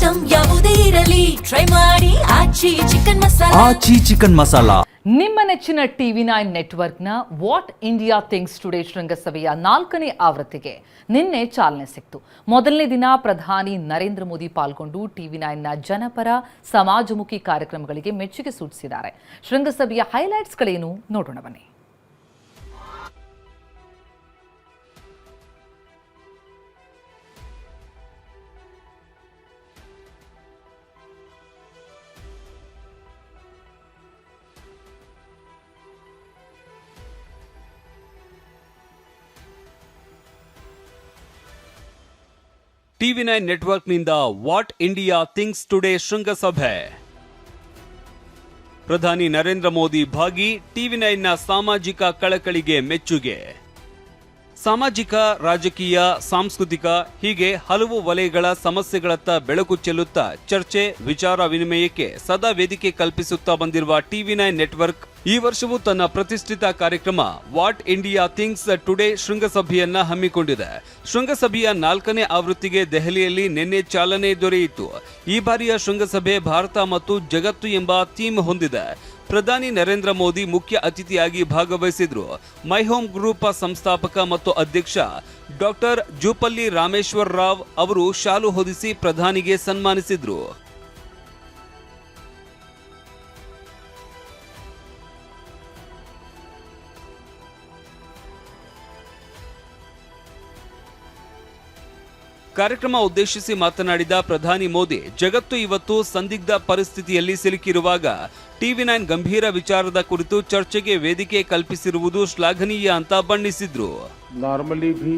Item ಯಾವುದೇ ಇರಲಿ try ಮಾಡಿ ಆಚಿ ಚಿಕನ್ ಮಸಾಲಾ. ನಿಮ್ಮ ನೆಚ್ಚಿನ TV9 ನೆಟ್ವರ್ಕ್ನ ವಾಟ್ ಇಂಡಿಯಾ ಥಿಂಗ್ಸ್ ಟುಡೇ ಶೃಂಗಸಭೆಯ 4ನೇ ಆವೃತ್ತಿಗೆ ನಿನ್ನೆ ಚಾಲನೆ ಸಿಕ್ತು. ಮೊದಲನೇ ದಿನ ಪ್ರಧಾನಿ ನರೇಂದ್ರ ಮೋದಿ ಪಾಲ್ಗೊಂಡು TV9ನ ಜನಪರ ಸಮಾಜಮುಖಿ ಕಾರ್ಯಕ್ರಮಗಳಿಗೆ ಮೆಚ್ಚುಗೆ ಸೂಚಿಸಿದ್ದಾರೆ. ಶೃಂಗಸಭೆಯ ಹೈಲೈಟ್ಸ್ಗಳೇನು ನೋಡೋಣ ಬನ್ನಿ. TV9 ನೆಟ್ವರ್ಕ್ನಿಂದ ವಾಟ್ ಇಂಡಿಯಾ ಥಿಂಗ್ಸ್ ಟುಡೇ ಶೃಂಗಸಭೆ. ಪ್ರಧಾನಿ ನರೇಂದ್ರ ಮೋದಿ ಭಾಗಿ, TV9ನ ಸಾಮಾಜಿಕ ಕಳಕಳಿಗೆ ಮೆಚ್ಚುಗೆ. ಸಾಮಾಜಿಕ, ರಾಜಕೀಯ, ಸಾಂಸ್ಕೃತಿಕ ಹೀಗೆ ಹಲವು ವಲಯಗಳ ಸಮಸ್ಯೆಗಳತ್ತ ಬೆಳಕು ಚೆಲ್ಲುತ್ತಾ ಚರ್ಚೆ, ವಿಚಾರ ವಿನಿಮಯಕ್ಕೆ ಸದಾ ವೇದಿಕೆ ಕಲ್ಪಿಸುತ್ತಾ ಬಂದಿರುವ TV9 ನೆಟ್ವರ್ಕ್ ಈ ವರ್ಷವೂ ತನ್ನ ಪ್ರತಿಷ್ಠಿತ ಕಾರ್ಯಕ್ರಮ ವಾಟ್ ಇಂಡಿಯಾ ಥಿಂಗ್ಸ್ ಟುಡೇ ಶೃಂಗಸಭೆಯನ್ನ ಹಮ್ಮಿಕೊಂಡಿದೆ. ಶೃಂಗಸಭೆಯ 4ನೇ ಆವೃತ್ತಿಗೆ ದೆಹಲಿಯಲ್ಲಿ ನಿನ್ನೆ ಚಾಲನೆ ದೊರೆಯಿತು. ಈ ಬಾರಿಯ ಶೃಂಗಸಭೆ ಭಾರತ ಮತ್ತು ಜಗತ್ತು ಎಂಬ ಥೀಮ್ ಹೊಂದಿದೆ. ಪ್ರಧಾನಿ ನರೇಂದ್ರ ಮೋದಿ ಮುಖ್ಯ ಅತಿಥಿಯಾಗಿ ಭಾಗವಹಿಸಿದ್ರು. ಮೈ ಹೋಮ್ ಗ್ರೂಪ್ ಸಂಸ್ಥಾಪಕ ಮತ್ತು ಅಧ್ಯಕ್ಷ ಡಾಕ್ಟರ್ ಜೂಪಲ್ಲಿ ರಾಮೇಶ್ವರ್ ರಾವ್ ಅವರು ಶಾಲು ಹೊದಿಸಿ ಪ್ರಧಾನಿಗೆ ಸನ್ಮಾನಿಸಿದ್ರು. ಕಾರ್ಯಕ್ರಮ ಉದ್ದೇಶಿಸಿ ಮಾತನಾಡಿದ ಪ್ರಧಾನಿ ಮೋದಿ, ಜಗತ್ತು ಇವತ್ತು ಸಂದಿಗ್ಧ ಪರಿಸ್ಥಿತಿಯಲ್ಲಿ ಸಿಲುಕಿರುವಾಗ TV9 ಗಂಭೀರ ವಿಚಾರದ ಕುರಿತು ಚರ್ಚೆಗೆ ವೇದಿಕೆ ಕಲ್ಪಿಸಿರುವುದು ಶ್ಲಾಘನೀಯ ಅಂತ ಬಣ್ಣಿಸಿದ್ರು. नॉर्मली भी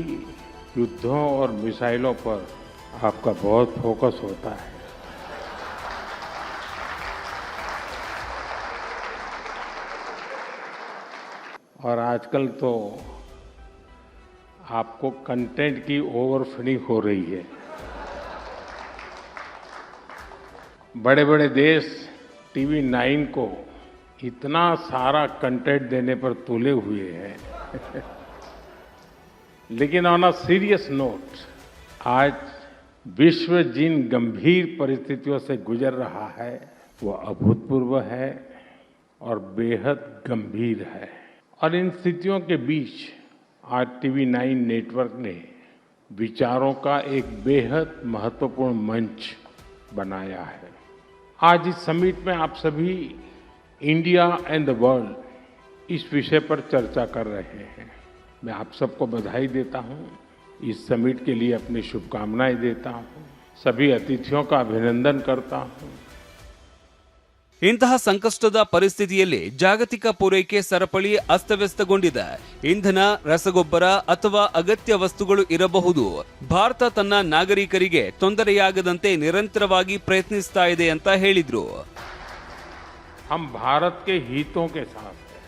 युद्धों और मिसाइलों पर आपका बहुत फोकस होता है. और आजकल तो आपको कंटेंट की ओवरफीडिंग हो रही है. बड़े बड़े देश TV9 को इतना सारा कंटेंट देने पर तुले हुए हैं. लेकिन ऑन अ सीरियस नोट, आज विश्व जिन गंभीर परिस्थितियों से गुजर रहा है वो अभूतपूर्व है और बेहद गंभीर है. और इन स्थितियों के बीच आज TV9 नेटवर्क ने विचारों का एक बेहद महत्वपूर्ण मंच बनाया है. आज इस समिट में आप सभी इंडिया एंड द वर्ल्ड इस विषय पर चर्चा कर रहे हैं. मैं आप सबको बधाई देता हूं. इस समिट के लिए अपनी शुभकामनाएं देता हूं. सभी अतिथियों का अभिनंदन करता हूं. ಇಂತಹ ಸಂಕಷ್ಟದ ಪರಿಸ್ಥಿತಿಯಲ್ಲಿ ಜಾಗತಿಕ ಪೂರೈಕೆ ಸರಪಳಿ ಅಸ್ತವ್ಯಸ್ತಗೊಂಡಿದೆ. ಇಂಧನ, ರಸಗೊಬ್ಬರ ಅಥವಾ ಅಗತ್ಯ ವಸ್ತುಗಳು ಇರಬಹುದು. ಭಾರತ ತನ್ನ ನಾಗರಿಕರಿಗೆ ತೊಂದರೆಯಾಗದಂತೆ ನಿರಂತರವಾಗಿ ಪ್ರಯತ್ನಿಸ್ತಾ ಇದೆ ಅಂತ ಹೇಳಿದ್ರು. हम भारत के हितों के साथ है,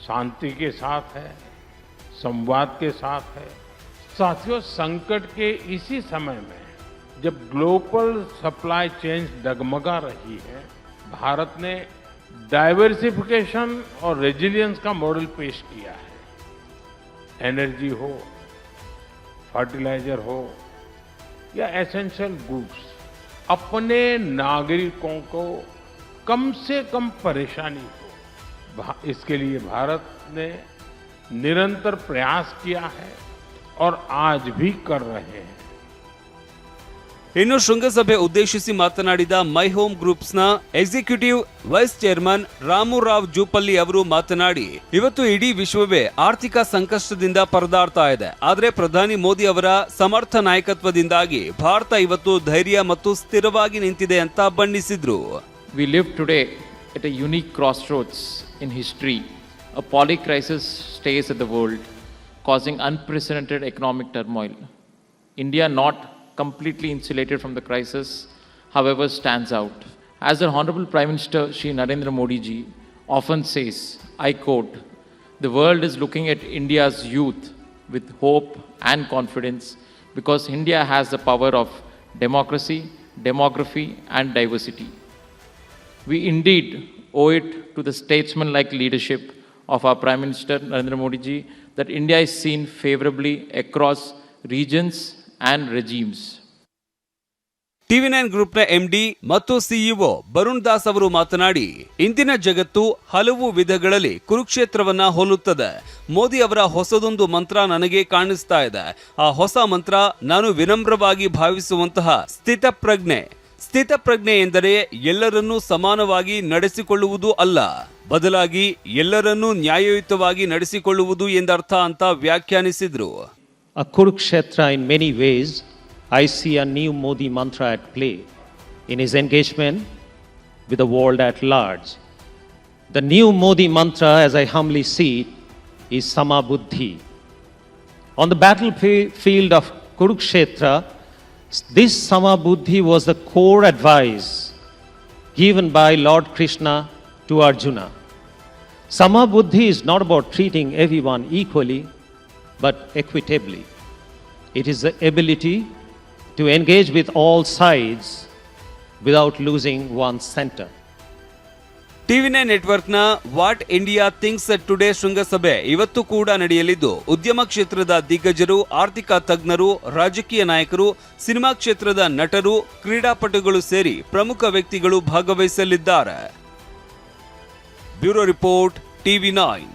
शांति के साथ है, संवाद के साथ है. साथियों, संकट के इसी समय में जब ग्लोबल सप्लाई चेन डगमगा रही है, भारत ने डाइवर्सिफिकेशन और रेजिलियंस का मॉडल पेश किया है. एनर्जी हो, फर्टिलाइजर हो या एसेंशियल गुड्स, अपने नागरिकों को कम से कम परेशानी हो, इसके लिए भारत ने निरंतर प्रयास किया है और आज भी कर रहे हैं. ಇನ್ನು ಶೃಂಗಸಭೆ ಉದ್ದೇಶಿಸಿ ಮಾತನಾಡಿದ ಮೈ ಹೋಮ್ ಗ್ರೂಪ್ಸ್ನ executive vice chairman Ramurao Jupally ಅವರು ಮಾತನಾಡಿ, ಇವತ್ತು ಇಡೀ ವಿಶ್ವವೇ ಆರ್ಥಿಕ ಸಂಕಷ್ಟದಿಂದ ಪರದಾಡ್ತಾ ಇದೆ. ಆದರೆ ಪ್ರಧಾನಿ ಮೋದಿ ಅವರ ಸಮರ್ಥ ನಾಯಕತ್ವದಿಂದಾಗಿ ಭಾರತ ಇವತ್ತು ಧೈರ್ಯ ಮತ್ತು ಸ್ಥಿರವಾಗಿ ನಿಂತಿದೆ ಅಂತ ಬಣ್ಣಿಸಿದ್ರು. We live today at a unique crossroads in history. A polycrisis stays at the world, causing unprecedented economic turmoil. India, not completely insulated from the crisis, however, stands out. As the Honorable Prime Minister Shri Narendra Modi ji often says, I quote, "The world is looking at India's youth with hope and confidence because India has the power of democracy, demography and diversity. We indeed owe it to the statesman-like leadership of our Prime Minister Narendra Modi ji that India is seen favorably across regions and regimes." ಟಿವಿ9 ಗ್ರೂಪ್ನ MD ಮತ್ತು CEO Barun Das ಅವರು ಮಾತನಾಡಿ, ಇಂದಿನ ಜಗತ್ತು ಹಲವು ವಿಧಗಳಲ್ಲಿ ಕುರುಕ್ಷೇತ್ರವನ್ನ ಹೋಲುತ್ತದೆ. ಮೋದಿ ಅವರ ಹೊಸದೊಂದು ಮಂತ್ರ ನನಗೆ ಕಾಣಿಸ್ತಾ ಇದೆ. ಆ ಹೊಸ ಮಂತ್ರ ನಾನು ವಿನಮ್ರವಾಗಿ ಭಾವಿಸುವಂತಹ ಸ್ಥಿತಪ್ರಜ್ಞೆ. ಸ್ಥಿತಪ್ರಜ್ಞೆ ಎಂದರೆ ಎಲ್ಲರನ್ನೂ ಸಮಾನವಾಗಿ ನಡೆಸಿಕೊಳ್ಳುವುದು ಅಲ್ಲ, ಬದಲಾಗಿ ಎಲ್ಲರನ್ನೂ ನ್ಯಾಯಯುತವಾಗಿ ನಡೆಸಿಕೊಳ್ಳುವುದು ಎಂದರ್ಥ ಅಂತ ವ್ಯಾಖ್ಯಾನಿಸಿದ್ರು. A Kurukshetra in many ways, I see a new Modi mantra at play in his engagement with the world at large. The new Modi mantra, as I humbly see it, is Samabuddhi. On the battlefield of Kurukshetra, this Samabuddhi was the core advice given by Lord Krishna to Arjuna. Samabuddhi is not about treating everyone equally, but equitably. It is the ability to engage with all sides without losing one's center. ಟಿವಿ9 ನೆಟ್ವರ್ಕ್ನ what India thinks today ಶೃಂಗಸಭೆ ಇವತ್ತು ಕೂಡ ನಡೆಯಲಿದ್ದು, ಉದ್ಯಮ ಕ್ಷೇತ್ರದ ದಿಗ್ಗಜರು, ಆರ್ಥಿಕ ತಜ್ಞರು, ರಾಜಕೀಯ ನಾಯಕರು, ಸಿನಿಮಾ ಕ್ಷೇತ್ರದ ನಟರು, ಕ್ರೀಡಾಪಟುಗಳು ಸೇರಿ ಪ್ರಮುಖ ವ್ಯಕ್ತಿಗಳು ಭಾಗವಹಿಸಲಿದ್ದಾರೆ. Bureau report, ಟಿವಿ9.